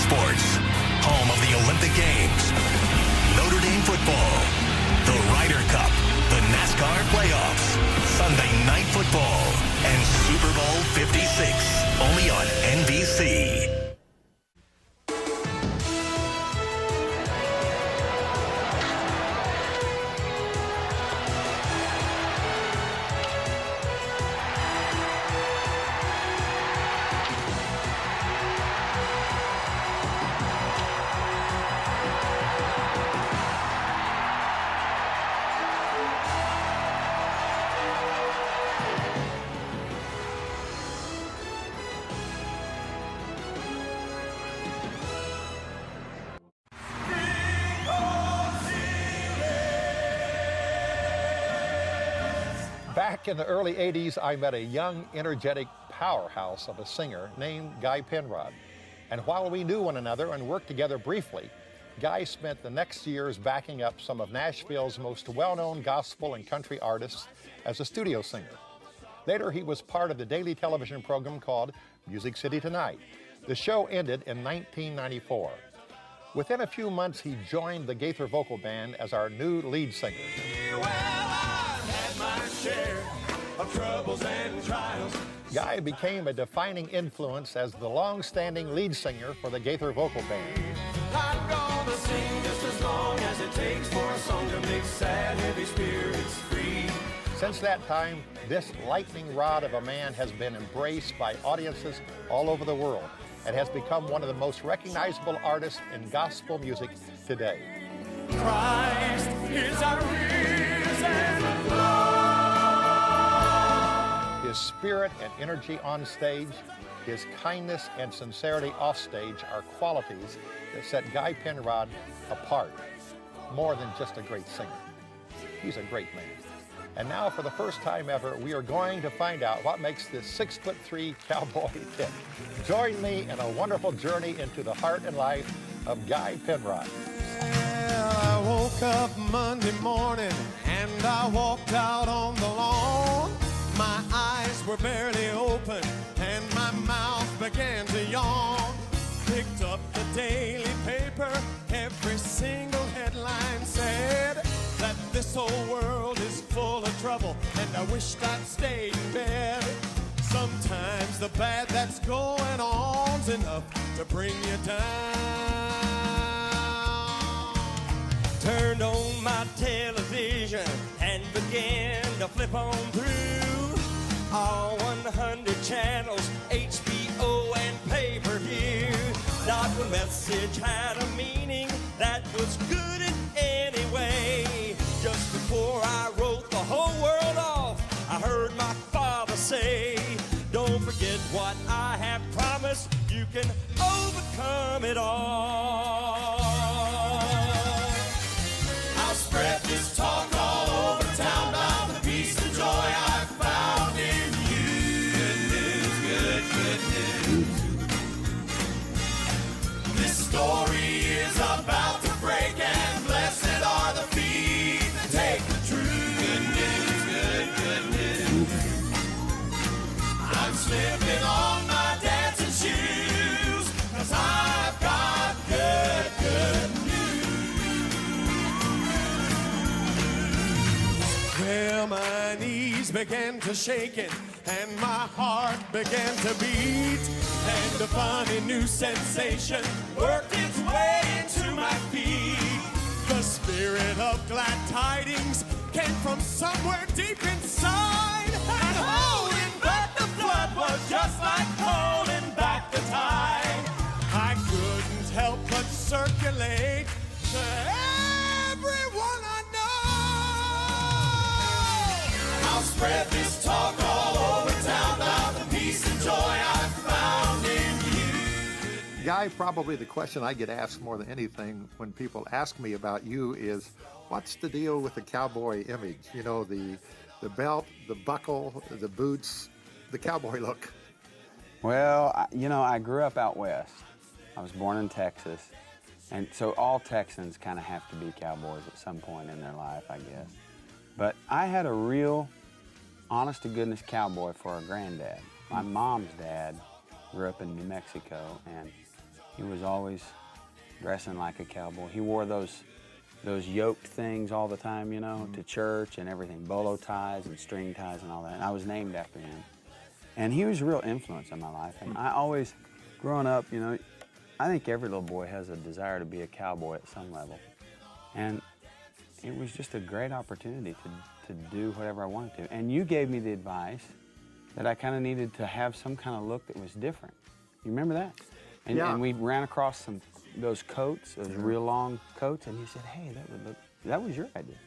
sports, home of the Olympic Games, Notre Dame football, the Ryder Cup, the NASCAR playoffs, Sunday Night Football, and Super Bowl 56, only on NBC. Back in the early 80s, I met a young, energetic powerhouse of a singer named Guy Penrod. And while we knew one another and worked together briefly, Guy spent the next years backing up some of Nashville's most well-known gospel and country artists as a studio singer. Later, he was part of the daily television program called Music City Tonight. The show ended in 1994. Within a few months, he joined the Gaither vocal band as our new lead singer. Share of troubles and trials. Guy became a defining influence as the long-standing lead singer for the Gaither vocal band. I'm gonna sing just as long as it takes for a song to make sad, heavy spirits free. Since that time, this lightning rod of a man has been embraced by audiences all over the world and has become one of the most recognizable artists in gospel music today. Christ is our risen Lord. His spirit and energy on stage, his kindness and sincerity off stage are qualities that set Guy Penrod apart, more than just a great singer. He's a great man. And now, for the first time ever, we are going to find out what makes this 6'3" cowboy tick. Join me in a wonderful journey into the heart and life of Guy Penrod. Well, I woke up Monday morning and I walked out on the lawn. My eyes were barely open and my mouth began to yawn. Picked up the daily paper, every single headline said that this whole world is full of trouble and I wished I'd stayed in bed. Sometimes the bad that's going on's enough to bring you down. Turned on my television and began to flip on through all 100 channels, HBO and pay-per-view. Not one message had a meaning that was good in any way. Just before I wrote the whole world off, I heard my father say, don't forget what I have promised, you can overcome it all. I'll spread this talk all over town about the peace and joy I found in you. Good news, good news. This story is about to break, and blessed are the feet that take the truth. Good news. I'm slipping on my dancing shoes, 'cause I've got good news. Well, my knees began to shaking and my heart began to beat, and a funny new sensation worked its way into my feet. The spirit of glad tidings came from somewhere deep inside, and holding back the flood was just like holding back the tide. I couldn't help but circulate to everyone I know. I'll spread this talk all over town about the peace and joy I found in you. Guy, probably the question I get asked more than anything when people ask me about you is, what's the deal with the cowboy image? You know, the belt, the buckle, the boots, the cowboy look. Well, I grew up out west. I was born in Texas. And so all Texans kind of have to be cowboys at some point in their life, I guess. But I had a real, honest-to-goodness cowboy for a granddad. My mom's dad grew up in New Mexico, and He was always dressing like a cowboy. He wore those yoked things all the time, you know, to church and everything, bolo ties and string ties and all that. And I was named after him. And he was a real influence in my life. And I always, growing up, you know, I think every little boy has a desire to be a cowboy at some level. And it was just a great opportunity to do whatever I wanted to. And you gave me the advice that I kind of needed to have some kind of look that was different. You remember that? And, Yeah. And we ran across those coats, those real long coats, and you said, hey, that was your idea.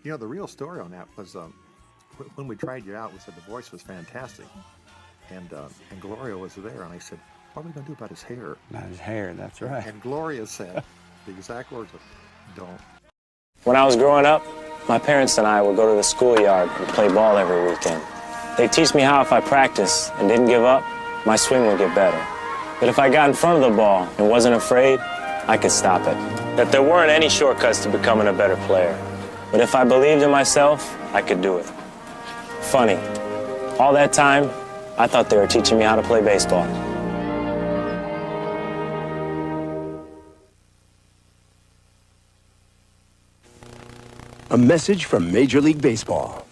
You know, the real story on that was when we tried you out, we said the voice was fantastic. And Gloria was there, and I said, what are we going to do about his hair? About his hair, that's right. And Gloria said, the exact words were, don't. When I was growing up, my parents and I would go to the schoolyard and play ball every weekend. They'd teach me how if I practiced and didn't give up, my swing would get better. That if I got in front of the ball and wasn't afraid, I could stop it. That there weren't any shortcuts to becoming a better player. But if I believed in myself, I could do it. Funny, all that time, I thought they were teaching me how to play baseball. A message from Major League Baseball.